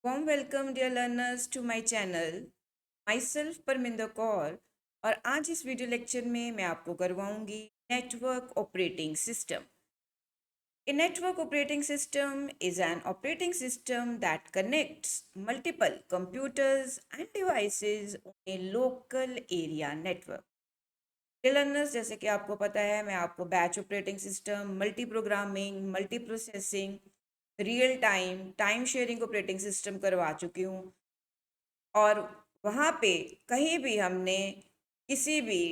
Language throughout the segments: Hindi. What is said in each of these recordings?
Warm welcome dear learners to my channel. Myself Parminder Kaur और आज इस वीडियो लेक्चर में मैं आपको करवाऊंगी network operating system. A network operating system is an operating system that connects multiple computers and devices on a local area network. Dear learners, जैसे कि आपको पता है मैं आपको batch operating system, multi programming, multi processing, real time, time sharing operating system करवा चुकी हूँ. और वहाँ पे कहीं भी हमने किसी भी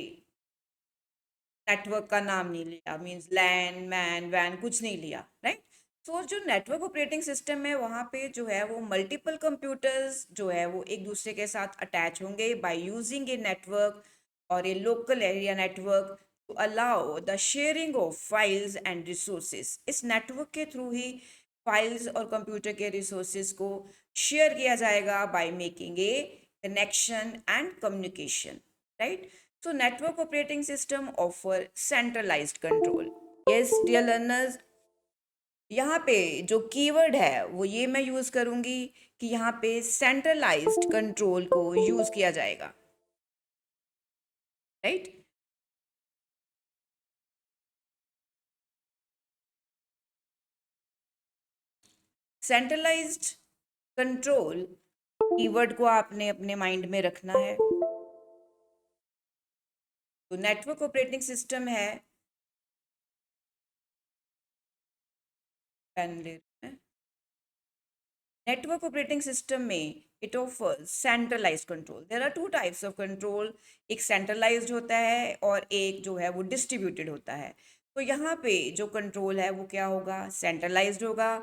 नेटवर्क का नाम नहीं लिया, मीन्स लैन मैन वैन कुछ नहीं लिया, राइट. सो जो नेटवर्क ऑपरेटिंग सिस्टम है वहाँ पे जो है वो मल्टीपल कंप्यूटर्स जो है वो एक दूसरे के साथ अटैच होंगे बाय यूजिंग ए नेटवर्क और a local area network to allow the sharing of files and resources. इस नेटवर्क के थ्रू ही फाइल्स और कंप्यूटर के रिसोर्सेज को शेयर किया जाएगा by making a connection and communication, right? So network operating system offer centralized control. Yes dear learners, यहाँ पे जो कीवर्ड है वो ये मैं यूज करूंगी कि यहाँ पे सेंट्रलाइज्ड कंट्रोल को यूज किया जाएगा, राइट. सेंट्रलाइज्ड कंट्रोल कीवर्ड को आपने अपने माइंड में रखना है. तो नेटवर्क ऑपरेटिंग सिस्टम है, network operating system में it offers centralized control. There are two types of control. एक centralized होता है और एक जो है वो distributed होता है. तो यहाँ पे जो कंट्रोल है वो क्या होगा, सेंट्रलाइज्ड होगा.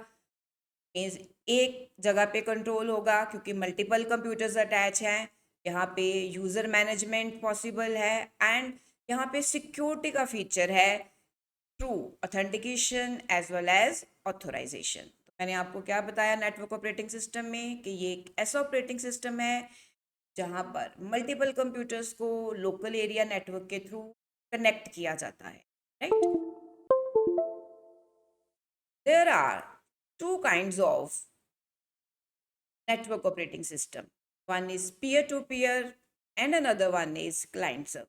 मीन्स एक जगह पे कंट्रोल होगा क्योंकि मल्टीपल कंप्यूटर्स अटैच हैं. यहाँ पे यूज़र मैनेजमेंट पॉसिबल है एंड यहाँ पे सिक्योरिटी का फीचर है through authentication as well as authorisation. मैंने आपको क्या बताया नेटवर्क ऑपरेटिंग सिस्टम में कि ये एक ऐसा ऑपरेटिंग सिस्टम है जहां पर मल्टीपल कंप्यूटर्स को लोकल एरिया नेटवर्क के थ्रू कनेक्ट किया जाता है, right. There are two kinds of network operating system. One is peer-to-peer and another one is client-server,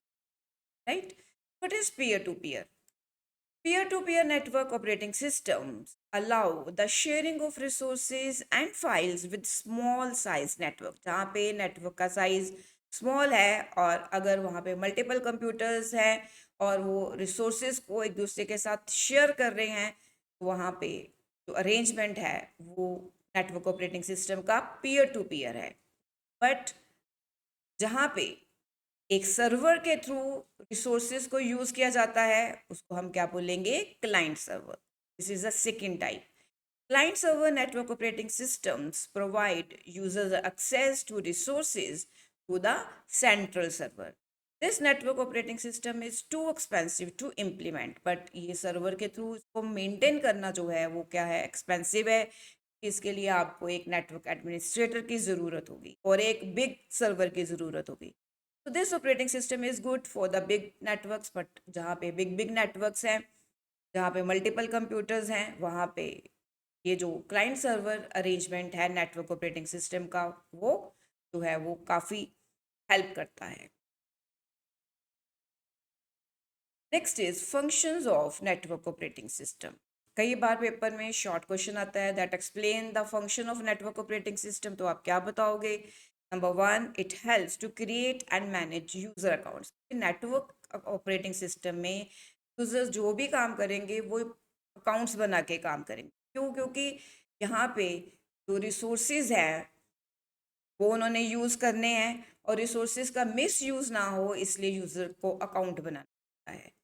right? What is peer-to-peer? Peer-to-peer network operating systems allow the sharing of resources and files with small size network. जहाँ पे network का size small है और अगर वहाँ पे multiple computers हैं और वो resources को एक दूसरे के साथ share कर रहे हैं, वहाँ पे जो arrangement है वो नेटवर्क ऑपरेटिंग सिस्टम का पीयर टू पीयर है. बट जहाँ पे एक सर्वर के थ्रू रिसोर्सेज को यूज किया जाता है उसको हम क्या बोलेंगे, client server. This is a second type. Client server network operating systems provide users access to resources to the central server. This network operating system is too expensive to implement. But ये सर्वर के थ्रू इसको मेंटेन करना जो है वो क्या है, एक्सपेंसिव है. इसके लिए आपको एक नेटवर्क एडमिनिस्ट्रेटर की ज़रूरत होगी और एक बिग सर्वर की ज़रूरत होगी. तो this operating system is good for the big networks. But जहाँ पे बिग बिग नेटवर्क्स हैं, जहाँ पे मल्टीपल कंप्यूटर्स हैं, वहाँ पे ये जो क्लाइंट सर्वर अरेंजमेंट है नेटवर्क ऑपरेटिंग सिस्टम का वो जो है वो काफ़ी हेल्प करता है. Next is functions of network operating system. कई बार पेपर में शॉर्ट क्वेश्चन आता है that explain the function of network operating system. तो आप क्या बताओगे. Number one, it helps to create and manage user accounts. Network operating system में यूजर्स जो भी काम करेंगे वो अकाउंट्स बना के काम करेंगे. क्यों? क्योंकि यहाँ पे जो रिसोर्सेज हैं वो उन्होंने यूज़ करने हैं और रिसोर्सेज का मिस यूज़ ना हो इसलिए यूज़र को अकाउंट बनाना होता है.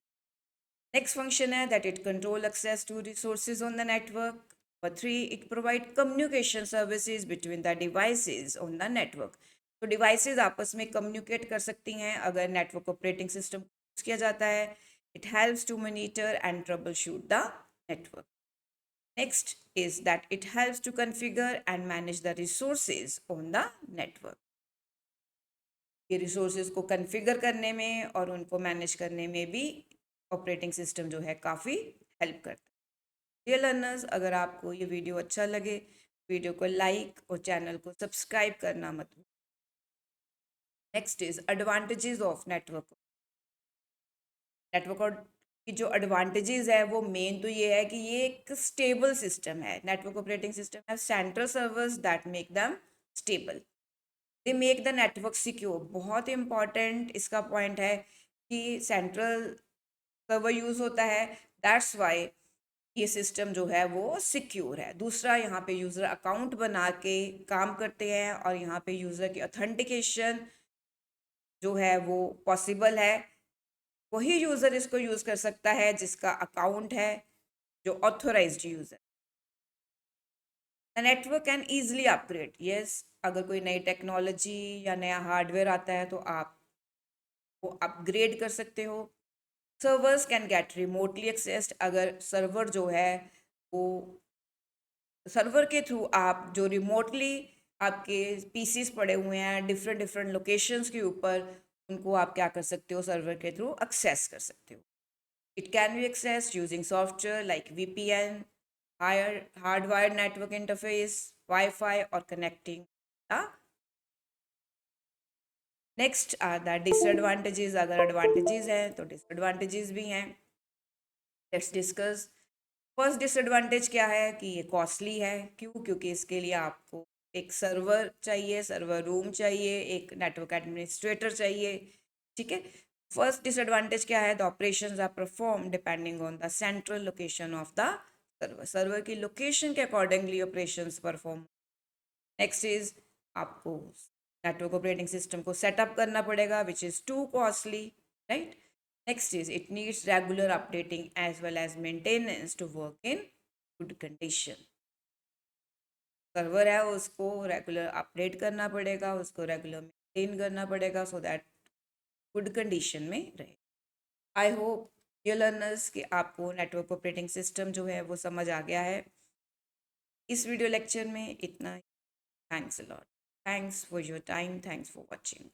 Next function है that it control access to resources on the network. Number three, it provide communication services between the devices on the network. तो devices आपस में communicate कर सकती हैं अगर network operating system use किया जाता है. It helps to monitor and troubleshoot the network. Next is that it helps to configure and manage the resources on the network. ये resources को configure करने में और उनको manage करने में भी ऑपरेटिंग सिस्टम जो है काफ़ी हेल्प करता है. डियर लर्नर्स, अगर आपको ये वीडियो अच्छा लगे वीडियो को लाइक और चैनल को सब्सक्राइब करना मत भूलिए। Next is advantages of network. Network की जो एडवांटेजेस है वो मेन तो ये है कि ये एक स्टेबल सिस्टम है। नेटवर्क ऑपरेटिंग सिस्टम है central servers that make them stable, they make the network secure. बहुत इंपॉर्टेंट इसका पॉइंट है कि सेंट्रल सर्वर यूज होता है, दैट्स वाई ये सिस्टम जो है वो सिक्योर है। दूसरा, यहाँ पे यूज़र अकाउंट बना के काम करते हैं और यहाँ पे यूज़र की ऑथेंटिकेशन जो है वो पॉसिबल है। वही यूज़र इसको यूज़ कर सकता है जिसका अकाउंट है, जो authorised user. The network can easily upgrade. Yes, अगर कोई नई टेक्नोलॉजी या नया हार्डवेयर आता है तो आप वो अपग्रेड कर सकते हो। Servers can get remotely accessed. अगर सर्वर जो है वो सर्वर के थ्रू आप जो रिमोटली आपके पीसीस पड़े हुए हैं डिफरेंट डिफरेंट लोकेशंस के ऊपर, उनको आप क्या कर सकते हो, सर्वर के थ्रू एक्सेस कर सकते हो। It can be access using software like VPN, hardwired network interface, wifi और connecting. Next are the disadvantages. अगर एडवांटेजेस हैं तो डिसएडवांटेजेस भी हैं। Let's discuss. फर्स्ट डिसएडवांटेज क्या है कि ये कॉस्टली है। क्यों? क्योंकि इसके लिए आपको एक सर्वर चाहिए, सर्वर रूम चाहिए, एक नेटवर्क एडमिनिस्ट्रेटर चाहिए। ठीक है। फर्स्ट डिसएडवांटेज क्या है? The operations are perform depending on the central location of the server. Server की लोकेशन के accordingly operations perform. Next is आपको नेटवर्क ऑपरेटिंग सिस्टम को सेटअप करना पड़ेगा which is too costly, right. Next is it needs regular updating as well as maintenance to work in good condition. Server है उसको रेगुलर अपडेट करना पड़ेगा, उसको रेगुलर मेंटेन करना पड़ेगा सो दैट गुड कंडीशन में रहे। आई होप ये लर्नर्स कि आपको नेटवर्क ऑपरेटिंग सिस्टम जो है वो समझ आ गया है। इस वीडियो लेक्चर में इतना ही। Thanks a lot. Thanks for your time. Thanks for watching.